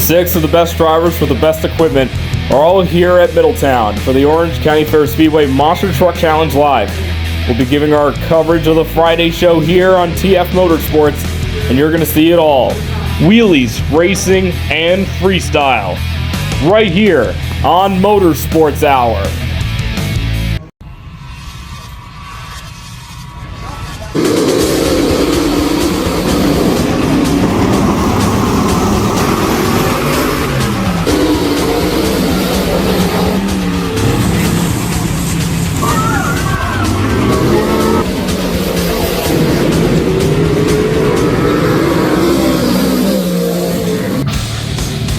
6 of the best drivers with the best equipment are all here at Middletown for the Orange County Fair Speedway Monster Truck Challenge Live. We'll be giving our coverage of the Friday show here on TF Motorsports, and you're going to see it all. Wheelies, racing, and freestyle. Right here on Motorsports Hour.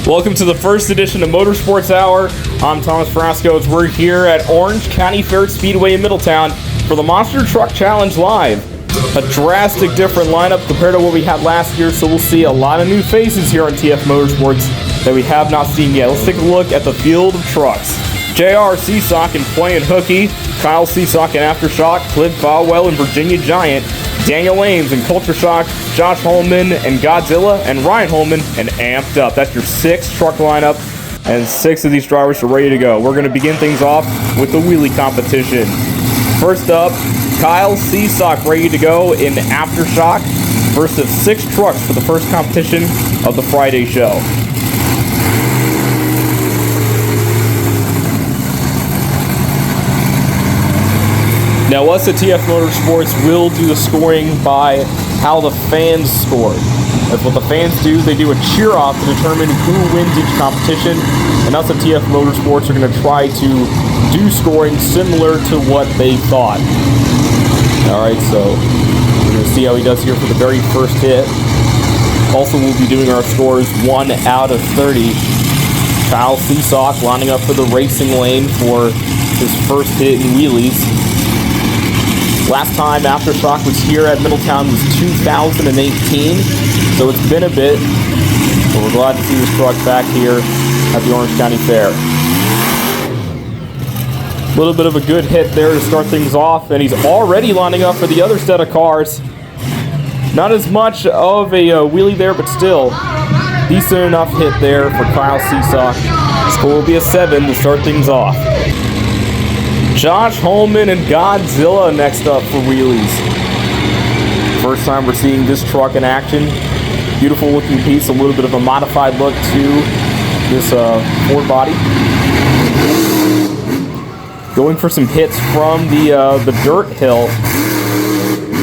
Welcome to the first edition of Motorsports Hour. I'm Thomas Frasco. We're here at Orange County Fair Speedway in Middletown for the Monster Truck Challenge Live. A drastic different lineup compared to what we had last year, so we'll see a lot of new faces here on TF Motorsports that we have not seen yet. Let's take a look at the field of trucks. JRC Sock and Playing Hooky, Kyle C. Sock and Aftershock, Cliff Foulwell and Virginia Giant, Daniel Ames and Culture Shock, Josh Holman and Godzilla, and Ryan Holman and Amped Up. That's your 6 truck lineup, and 6 of these drivers are ready to go. We're going to begin things off with the Wheelie Competition. First up, Kyle C. Sock ready to go in Aftershock versus 6 trucks for the first competition of the Friday show. Now, us at TF Motorsports will do the scoring by how the fans scored. That's what the fans do. They do a cheer-off to determine who wins each competition. And us at TF Motorsports are going to try to do scoring similar to what they thought. Alright, so we're going to see how he does here for the very first hit. Also, we'll be doing our scores 1 out of 30. Kyle C. Sock lining up for the racing lane for his first hit in wheelies. Last time Aftershock was here at Middletown was 2018, so it's been a bit, but we're glad to see this truck back here at the Orange County Fair. A little bit of a good hit there to start things off, and he's already lining up for the other set of cars. Not as much of a wheelie there, but still decent enough hit there for Kyle C. Sock. Score will be a 7 to start things off. Josh Holman and Godzilla next up for wheelies. First time we're seeing this truck in action. Beautiful looking piece, a little bit of a modified look to this Ford body. Going for some hits from the dirt hill.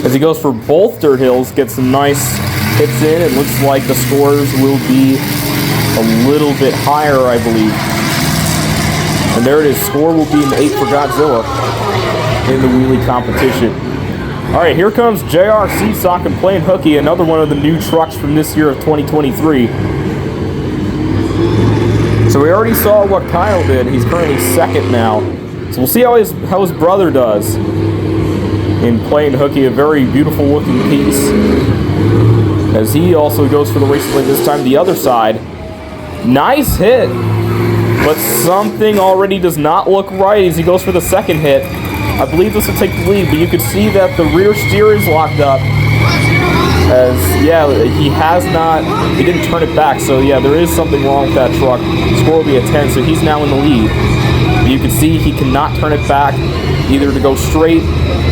As he goes for both dirt hills, gets some nice hits in. It looks like the scores will be a little bit higher, I believe. And there it is. Score will be an 8 for Godzilla in the wheelie competition. All right, here comes JRC Sock and Playing Hooky, another one of the new trucks from this year of 2023. So we already saw what Kyle did. He's currently 2nd now. So we'll see how his brother does in Playing Hooky, a very beautiful looking piece. As he also goes for the racing lane this time, the other side. Nice hit. But something already does not look right as he goes for the second hit. I believe this will take the lead, but you can see that the rear steer is locked up. As, yeah, he didn't turn it back, so yeah, there is something wrong with that truck. Score will be a 10, so he's now in the lead. But you can see he cannot turn it back either to go straight,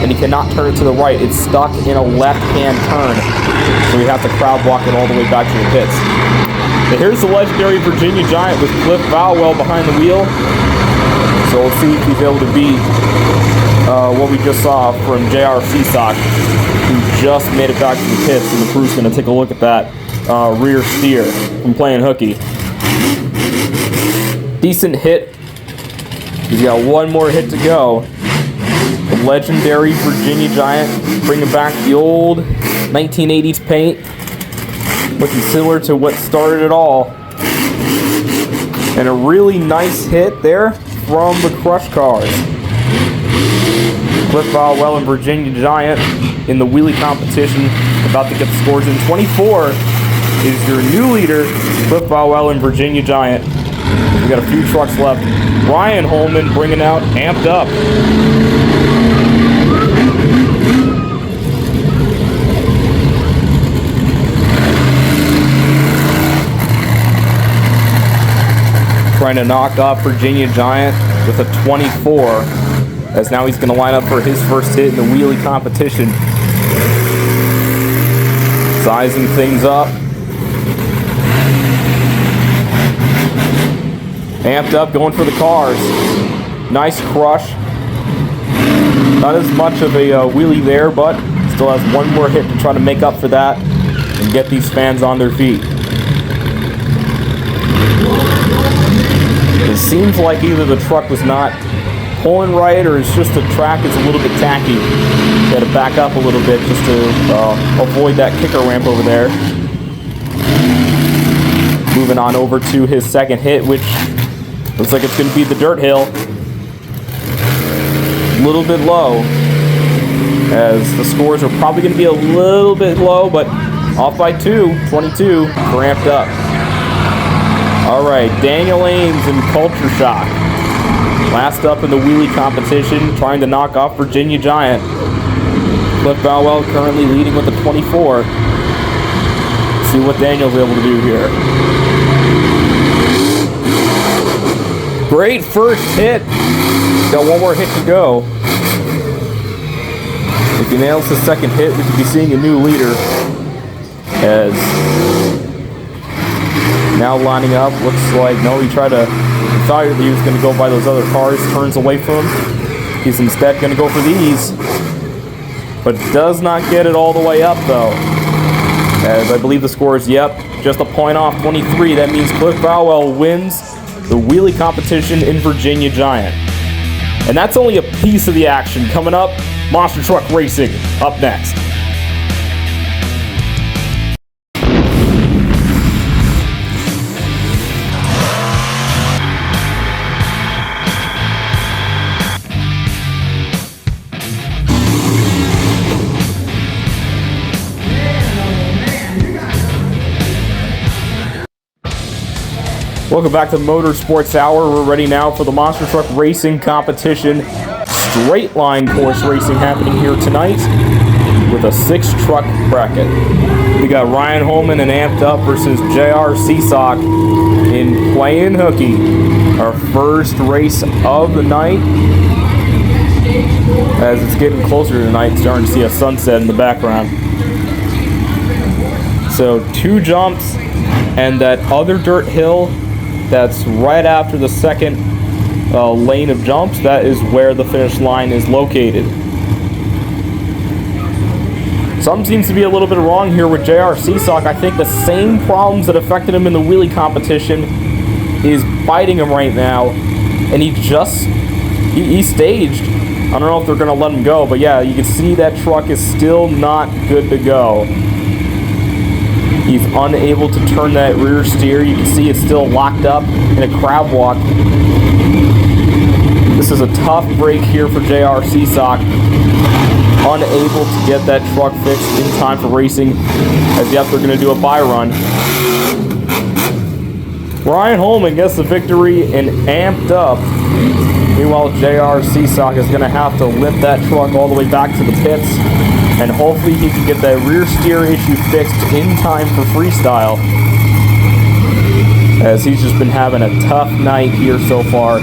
and he cannot turn it to the right. It's stuck in a left-hand turn, so we have to crowd block it all the way back to the pits. But here's the legendary Virginia Giant with Cliff Foulwell behind the wheel. So we'll see if he's able to beat what we just saw from JRC Sock, who just made it back to the pits, and the crew's going to take a look at that rear steer from Playing Hooky. Decent hit. He's got one more hit to go. The legendary Virginia Giant bringing back the old 1980s paint. Looking similar to what started it all. And a really nice hit there from the Crush cars. Cliff Foulwell and Virginia Giant in the wheelie competition, about to get the scores in. 24 is your new leader, Cliff Foulwell and Virginia Giant. We got a few trucks left. Ryan Holman bringing out Amped Up. trying to knock off Virginia Giant with a 24, as now he's going to line up for his first hit in the wheelie competition. Sizing things up. Amped up, going for the cars. Nice crush. Not as much of a wheelie there, but still has one more hit to try to make up for that and get these fans on their feet. It seems like either the truck was not pulling right, or it's just the track is a little bit tacky. Got to back up a little bit just to avoid that kicker ramp over there. Moving on over to his second hit, which looks like it's going to be the dirt hill. A little bit low, as the scores are probably going to be a little bit low, but off by 22, ramped up. All right, Daniel Ames and Culture Shock. Last up in the wheelie competition, trying to knock off Virginia Giant. Cliff Foulwell currently leading with a 24. See what Daniel's able to do here. Great first hit. Got one more hit to go. If he nails the second hit, we could be seeing a new leader. As now lining up, looks like, no, he thought he was going to go by those other cars, turns away from him. He's instead going to go for these, but does not get it all the way up, though. As I believe the score is, just a point off, 23. That means Cliff Foulwell wins the wheelie competition in Virginia Giant. And that's only a piece of the action. Coming up, Monster Truck Racing up next. Welcome back to Motorsports Hour. We're ready now for the Monster Truck Racing competition. Straight line course racing happening here tonight with a 6-truck bracket. We got Ryan Holman and Amped Up versus JRC Sock in Playing Hooky. Our first race of the night. As it's getting closer tonight, starting to see a sunset in the background. So 2 jumps and that other dirt hill that's right after the second lane of jumps, that is where the finish line is located. Something seems to be a little bit wrong here with JRC Sock. I think the same problems that affected him in the wheelie competition is biting him right now. And he staged. I don't know if they're going to let him go, but yeah, you can see that truck is still not good to go. He's unable to turn that rear steer. You can see it's still locked up in a crab walk. This is a tough break here for JRC Sock. Unable to get that truck fixed in time for racing. As they're going to do a bye run. Ryan Holman gets the victory and Amped Up. Meanwhile, JRC Sock is going to have to limp that truck all the way back to the pits. And hopefully he can get that rear steer issue fixed in time for Freestyle. As he's just been having a tough night here so far.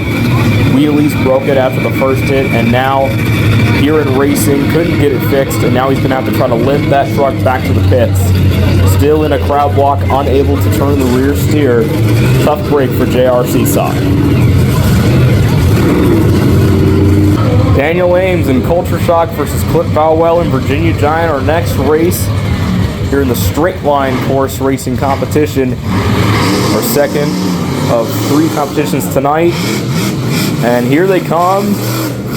Wheelies broke it after the first hit, and now here in racing, couldn't get it fixed, and now he's going to have to try to limp that truck back to the pits. Still in a crowd walk, unable to turn the rear steer. Tough break for JRC Sock. Daniel Ames and Culture Shock versus Cliff Foulwell and Virginia Giant. Our next race here in the straight line course racing competition. Our second of 3 competitions tonight. And here they come.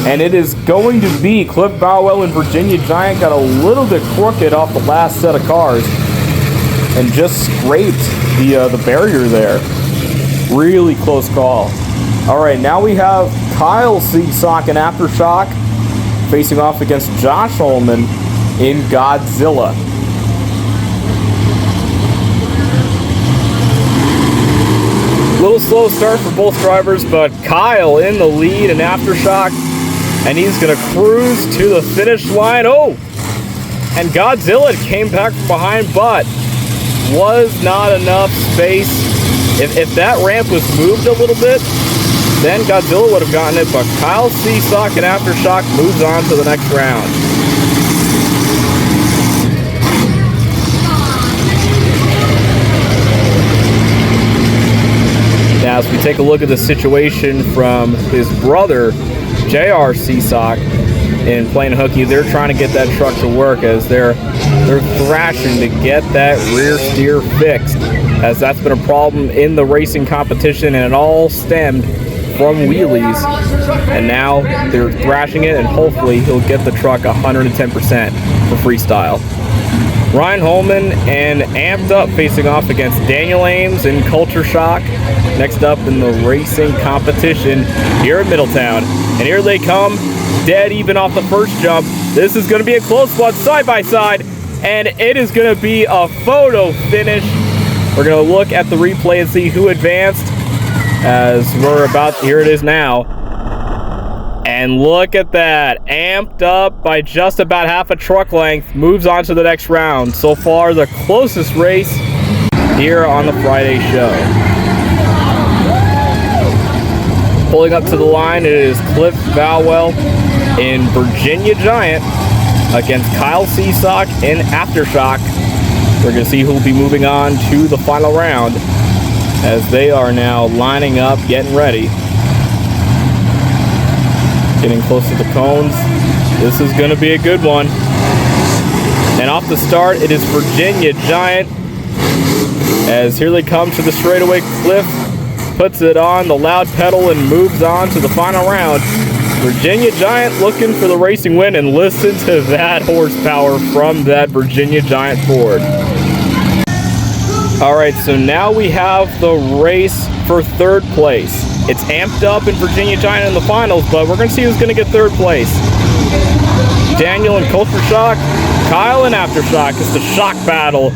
And it is going to be Cliff Foulwell and Virginia Giant. Got a little bit crooked off the last set of cars. And just scraped the barrier there. Really close call. Alright, now we have Kyle C. Sock and Aftershock facing off against Josh Holman in Godzilla. Little slow start for both drivers, but Kyle in the lead and Aftershock, and he's going to cruise to the finish line. Oh! And Godzilla came back from behind, but was not enough space. If that ramp was moved a little bit, then Godzilla would have gotten it, but Kyle C. Sock and Aftershock moves on to the next round. Now, as we take a look at the situation from his brother, JRC Sock, in Plain Hooky, they're trying to get that truck to work as they're thrashing to get that rear steer fixed, as that's been a problem in the racing competition, and it all stemmed from wheelies, and now they're thrashing it, and hopefully he'll get the truck 110% for Freestyle. Ryan Holman and Amped Up facing off against Daniel Ames and Culture Shock. Next up in the racing competition here at Middletown. And here they come, dead even off the first jump. This is going to be a close one, side by side, and it is going to be a photo finish. We're going to look at the replay and see who advanced, as we're about, here it is now. And look at that, Amped Up by just about half a truck length, moves on to the next round. So far, the closest race here on the Friday show. Pulling up to the line, it is Cliff Foulwell in Virginia Giant against Kyle C. Sock in Aftershock. We're going to see who will be moving on to the final round, as they are now lining up, getting ready. Getting close to the cones. This is going to be a good one. And off the start, it is Virginia Giant, as here they come to the straightaway. Cliff puts it on the loud pedal and moves on to the final round. Virginia Giant looking for the racing win, and listen to that horsepower from that Virginia Giant Ford. All right, so now we have the race for third place. It's Amped Up in Virginia Giant in the finals, but we're going to see who's going to get third place. Daniel and Culture Shock, Kyle and Aftershock. It's the shock battle.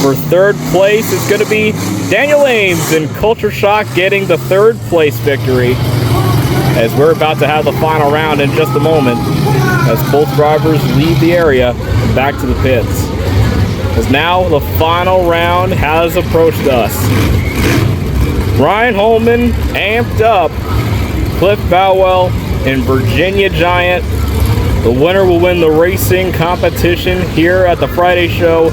For third place, it's going to be Daniel Ames and Culture Shock getting the third place victory, as we're about to have the final round in just a moment, as both drivers leave the area and back to the pits. As now the final round has approached us. Ryan Holman, Amped Up, Cliff Foulwell, and Virginia Giant. The winner will win the racing competition here at the Friday show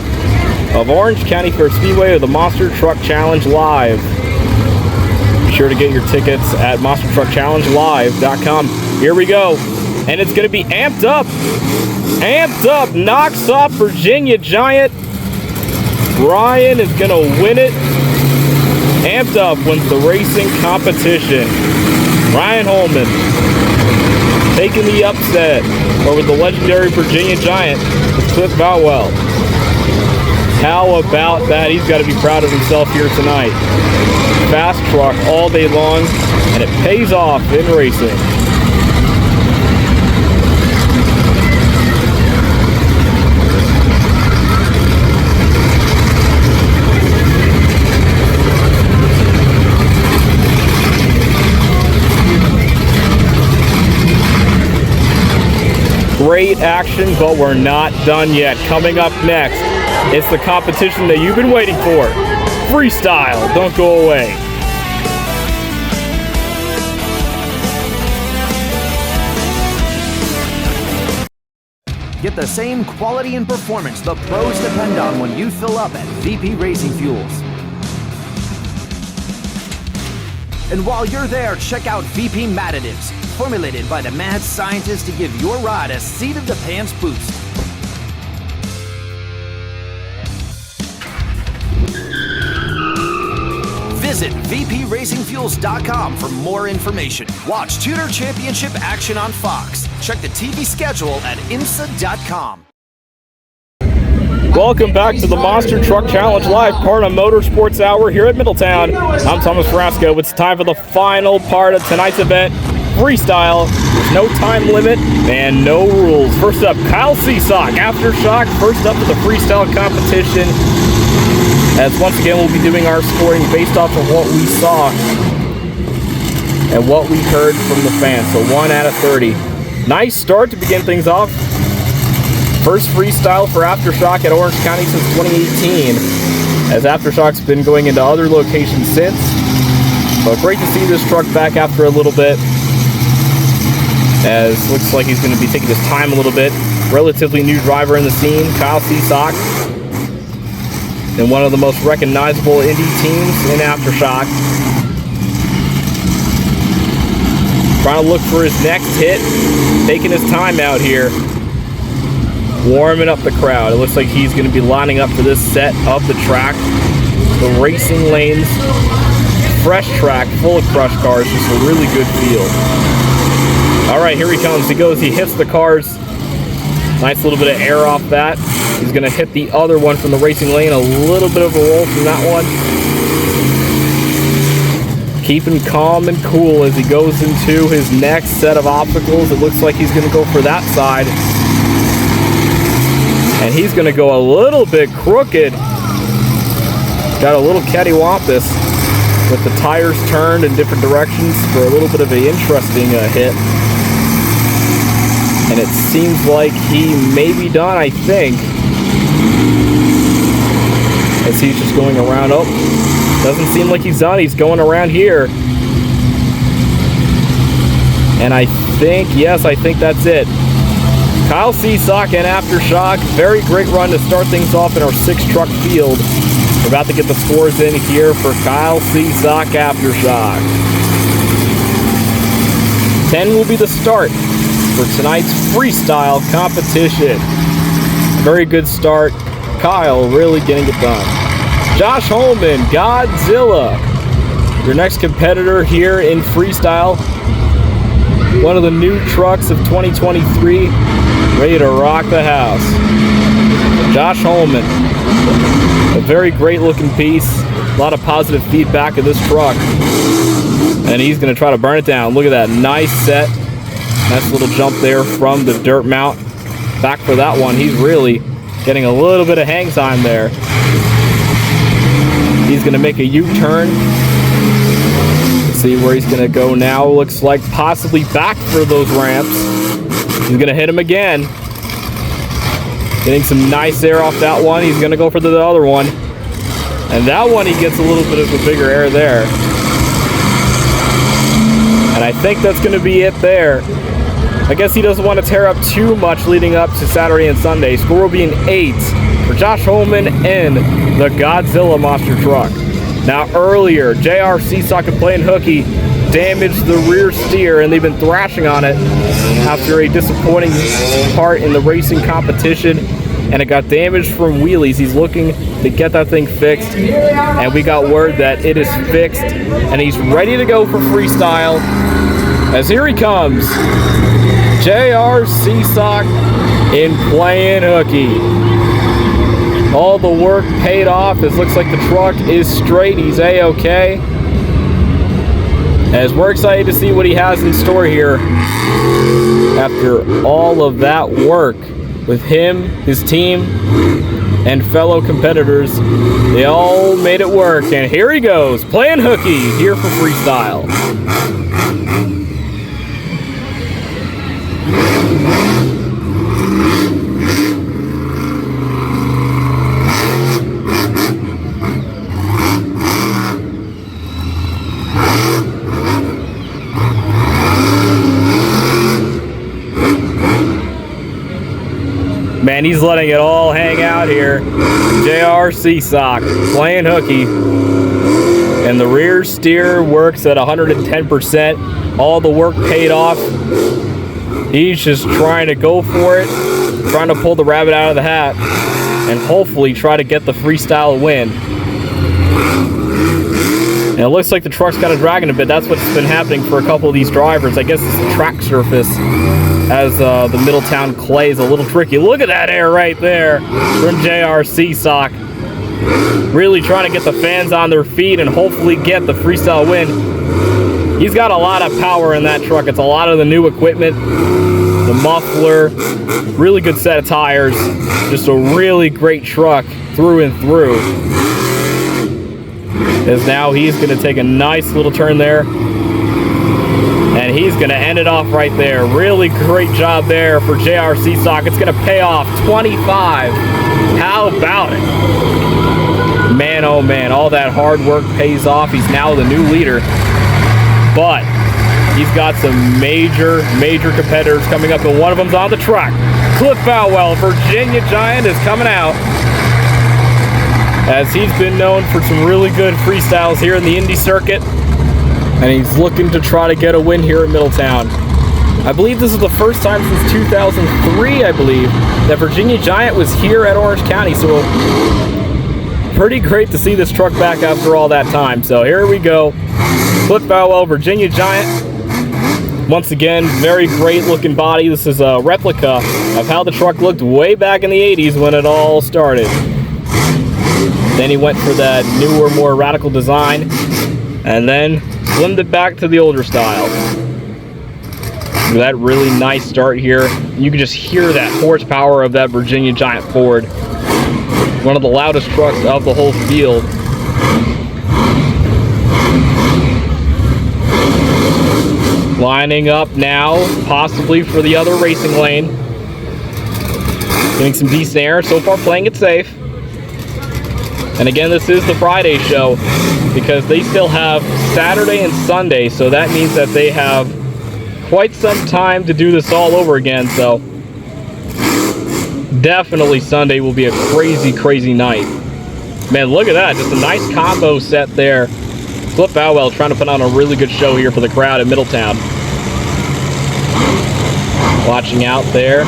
of Orange County Fair Speedway of the Monster Truck Challenge Live. Be sure to get your tickets at monstertruckchallengelive.com. Here we go. And it's going to be Amped Up. Amped Up knocks off Virginia Giant. Ryan is going to win it. Amped Up wins the racing competition. Ryan Holman taking the upset over the legendary Virginia Giant with Cliff Foulwell. How about that? He's got to be proud of himself here tonight. Fast truck all day long, and it pays off in racing. Great action, but we're not done yet. Coming up next, it's the competition that you've been waiting for. Freestyle, don't go away. Get the same quality and performance the pros depend on when you fill up at VP Racing Fuels. And while you're there, check out VP Madditives, formulated by the mad scientists to give your ride a seat-of-the-pants boost. Visit VPRacingFuels.com for more information. Watch Tutor Championship action on Fox. Check the TV schedule at IMSA.com. Welcome back to the Monster Truck Challenge Live, part of Motorsports Hour here at Middletown. I'm Thomas Frasco. It's time for the final part of tonight's event, Freestyle. There's no time limit and no rules. First up, Kyle C. Sock, Aftershock, first up for the Freestyle competition. As once again, we'll be doing our scoring based off of what we saw and what we heard from the fans. So 1 out of 30. Nice start to begin things off. First freestyle for Aftershock at Orange County since 2018, as Aftershock's been going into other locations since. But great to see this truck back after a little bit, as looks like he's going to be taking his time a little bit. Relatively new driver in the scene, Kyle Sock, and one of the most recognizable Indy teams in Aftershock. Trying to look for his next hit, taking his time out here, warming up the crowd. It looks like he's going to be lining up for this set of the track. The racing lanes, fresh track, full of crush cars, just a really good field. All right, here he comes. He goes, he hits the cars. Nice little bit of air off that. He's going to hit the other one from the racing lane. A little bit of a roll from that one. Keeping calm and cool as he goes into his next set of obstacles. It looks like he's going to go for that side. And he's going to go a little bit crooked. Got a little cattywampus with the tires turned in different directions for a little bit of an interesting hit. And it seems like he may be done, I think. As he's just going around. Oh, doesn't seem like he's done. He's going around here. And I think, yes, I think that's it. Kyle Sock and Aftershock. Very great run to start things off in our 6-truck field. We're about to get the scores in here for Kyle Sock Aftershock. 10 will be the start for tonight's freestyle competition. Very good start. Kyle really getting it done. Josh Holman, Godzilla, your next competitor here in freestyle. One of the new trucks of 2023, ready to rock the house. Josh Holman, a very great looking piece. A lot of positive feedback of this truck. And he's going to try to burn it down. Look at that, nice set. Nice little jump there from the dirt mount. Back for that one. He's really getting a little bit of hang time there. He's going to make a U-turn. Let's see where he's going to go now. Looks like possibly back for those ramps. He's going to hit him again. Getting some nice air off that one. He's going to go for the other one. And that one, he gets a little bit of a bigger air there. And I think that's going to be it there. I guess he doesn't want to tear up too much leading up to Saturday and Sunday. Score will be an 8 for Josh Holman and the Godzilla monster truck. Now earlier, JRC Sock and playing hooky damaged the rear steer, and they've been thrashing on it after a disappointing part in the racing competition, and it got damaged from wheelies. He's looking to get that thing fixed, and we got word that it is fixed, and he's ready to go for freestyle. As here he comes, JRC Sock in playing hooky. All the work paid off. It looks like the truck is straight. He's A-okay. As we're excited to see what he has in store here after all of that work with him, his team, and fellow competitors. They all made it work, and here he goes, playing hooky here for freestyle. Man, he's letting it all hang out here. JRC Sock playing hooky. And the rear steer works at 110%. All the work paid off. He's just trying to go for it. Trying to pull the rabbit out of the hat. And hopefully try to get the freestyle win. And it looks like the truck's kind of dragging a bit. That's what's been happening for a couple of these drivers. I guess it's the track surface, as the Middletown clay is a little tricky. Look at that air right there from JRC Sock. Really trying to get the fans on their feet and hopefully get the freestyle win. He's got a lot of power in that truck. It's a lot of the new equipment, the muffler, really good set of tires. Just a really great truck through and through. As now he's going to take a nice little turn there. And And he's going to end it off right there. Really great job there for JRC Sock. It's going to pay off 25. How about it? Man, oh man, all that hard work pays off. He's now the new leader. But he's got some major competitors coming up, and one of them's on the track. Cliff Foulwell, Virginia Giant, is coming out, as he's been known for some really good freestyles here in the Indy circuit, and he's looking to try to get a win here at Middletown. I believe this is the first time since 2003, I believe, that Virginia Giant was here at Orange County, so pretty great to see this truck back after all that time. So here we go. Cliff Foulwell, Virginia Giant. Once again, very great looking body. This is a replica of how the truck looked way back in the 80s when it all started. Then he went for that newer, more radical design, and then slimmed it back to the older style. That really nice start here. You can just hear that horsepower of that Virginia Giant Ford. One of the loudest trucks of the whole field. Lining up now, possibly for the other racing lane. Getting some decent air, so far playing it safe. And again, this is the Friday show because they still have Saturday and Sunday, so that means that they have quite some time to do this all over again. So definitely Sunday will be a crazy night. Man, look at that, just a nice combo set there. Cliff Foulwell trying to put on a really good show here for the crowd at Middletown. Watching out there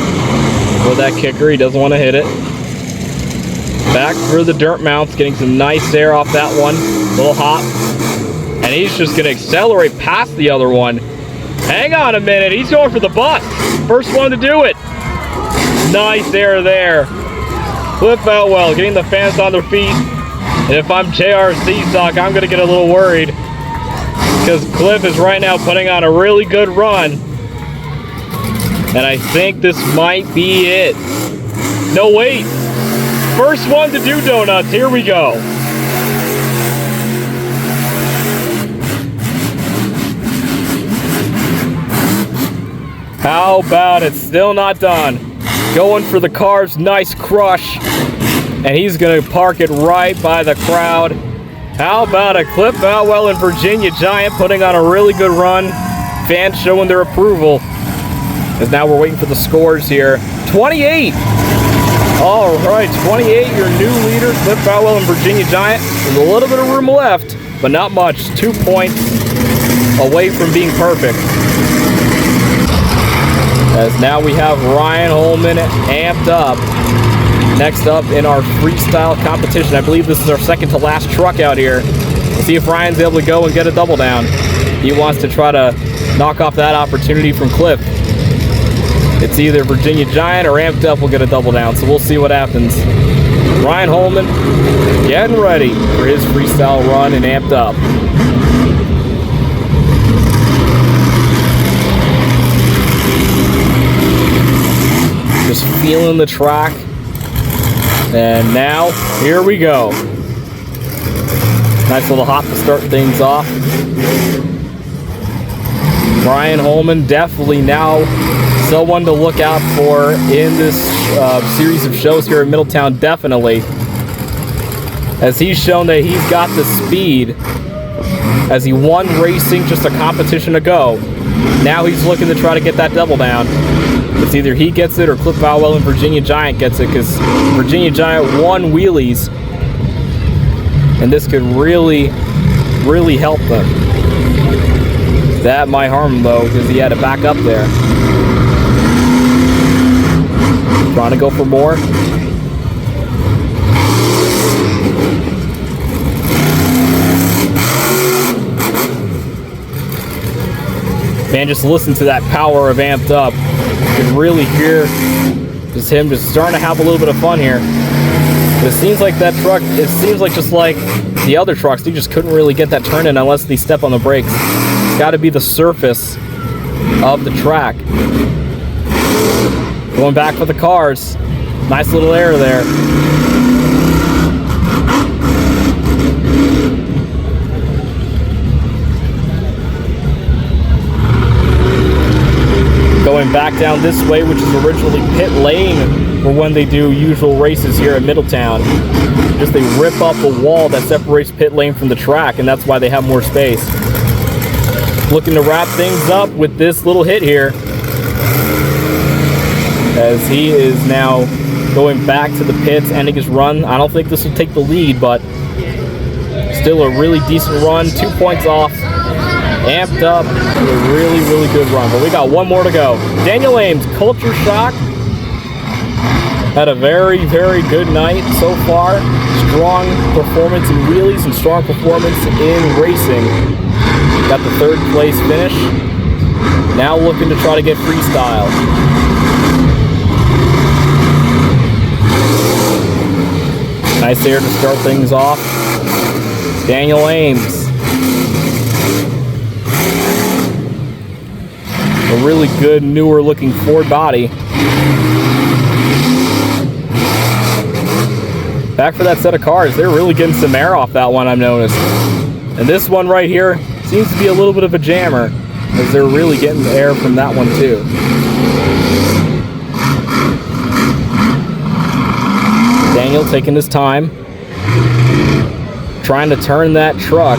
for that kicker. He doesn't want to hit it. Back through the dirt mounts, getting some nice air off that one. Little hop. And he's just going to accelerate past the other one. Hang on a minute. He's going for the bus. First one to do it. Nice air there. Cliff Foulwell getting the fans on their feet. And if I'm JRC Sock, I'm going to get a little worried because Cliff is right now putting on a really good run. And I think this might be it. No, wait. First one to do donuts. Here we go. How about it? Still not done. Going for the car's nice crush. And he's going to park it right by the crowd. How about a Cliff Foulwell and Virginia Giant putting on a really good run. Fans showing their approval. As now we're waiting for the scores here. 28. All right, 28, your new leader, Cliff Foulwell and Virginia Giant. There's a little bit of room left, but not much. 2 points away from being perfect. As now we have Ryan Holman amped up. Next up in our freestyle competition, I believe this is our second to last truck out here. We'll see if Ryan's able to go and get a double down. He wants to try to knock off that opportunity from Cliff. It's either Virginia Giant or Amped Up will get a double down, so we'll see what happens. Ryan Holman getting ready for his freestyle run and Amped Up. Just feeling the track. And now, here we go. Nice little hop to start things off. Ryan Holman definitely now someone to look out for in this series of shows here in Middletown, definitely. As he's shown that he's got the speed. As he won racing just a competition ago. Now he's looking to try to get that double down. It's either he gets it or Cliff Foulwell and Virginia Giant gets it, because Virginia Giant won wheelies. And this could really help them. That might harm him though, because he had to back up there. Trying to go for more. Man, just listen to that power of Amped Up. You can really hear just him just starting to have a little bit of fun here. But it seems like that truck, it seems like just like the other trucks, they just couldn't really get that turn in unless they step on the brakes. It's got to be the surface of the track. Going back for the cars. Nice little air there. Going back down this way, which is originally pit lane for when they do usual races here at Middletown. Just they rip up the wall that separates pit lane from the track, and that's why they have more space. Looking to wrap things up with this little hit here, as he is now going back to the pits, ending his run. I don't think this will take the lead, but still a really decent run. 2 points off, amped up, a really, really good run. But we got one more to go. Daniel Ames, Culture Shock, had a very, very good night so far. Strong performance in wheelies and strong performance in racing. Got the 3rd place finish. Now looking to try to get freestyle. Nice there to start things off. Daniel Ames. A really good, newer looking Ford body. Back for that set of cars. They're really getting some air off that one, I've noticed. And this one right here seems to be a little bit of a jammer, as they're really getting the air from that one too. Daniel taking his time, trying to turn that truck,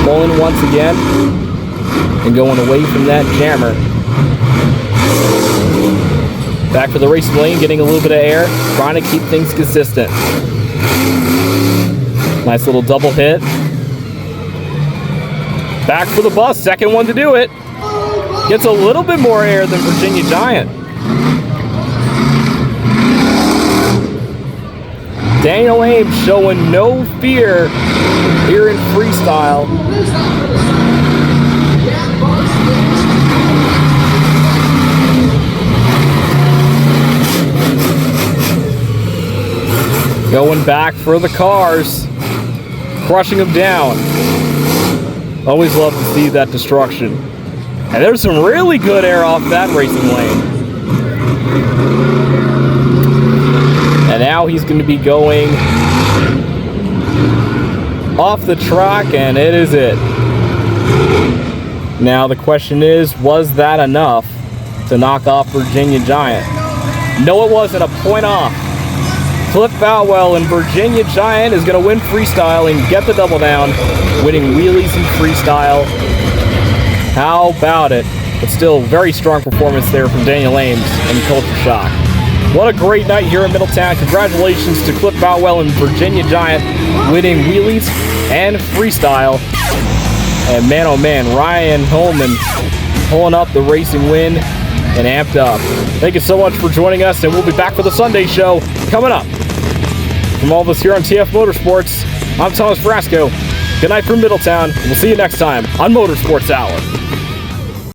pulling once again, and going away from that jammer. Back for the racing lane, getting a little bit of air, trying to keep things consistent. Nice little double hit. Back for the bus, second one to do it. Gets a little bit more air than Virginia Giant. Daniel Ames showing no fear here in freestyle. Going back for the cars, crushing them down. Always love to see that destruction. And there's some really good air off that racing lane. And now he's going to be going off the track, and it is it. Now the question is, was that enough to knock off Virginia Giant? No, it wasn't. A point off. Cliff Foulwell and Virginia Giant is going to win freestyle and get the double down, winning wheelies and freestyle. How about it? But still, very strong performance there from Daniel Ames and Culture Shock. What a great night here in Middletown. Congratulations to Cliff Foulwell and Virginia Giant winning wheelies and freestyle. And man, oh man, Ryan Holman pulling up the racing win and amped up. Thank you so much for joining us, and we'll be back for the Sunday show coming up. From all of us here on TF Motorsports, I'm Thomas Frasco. Good night from Middletown, and we'll see you next time on Motorsports Hour.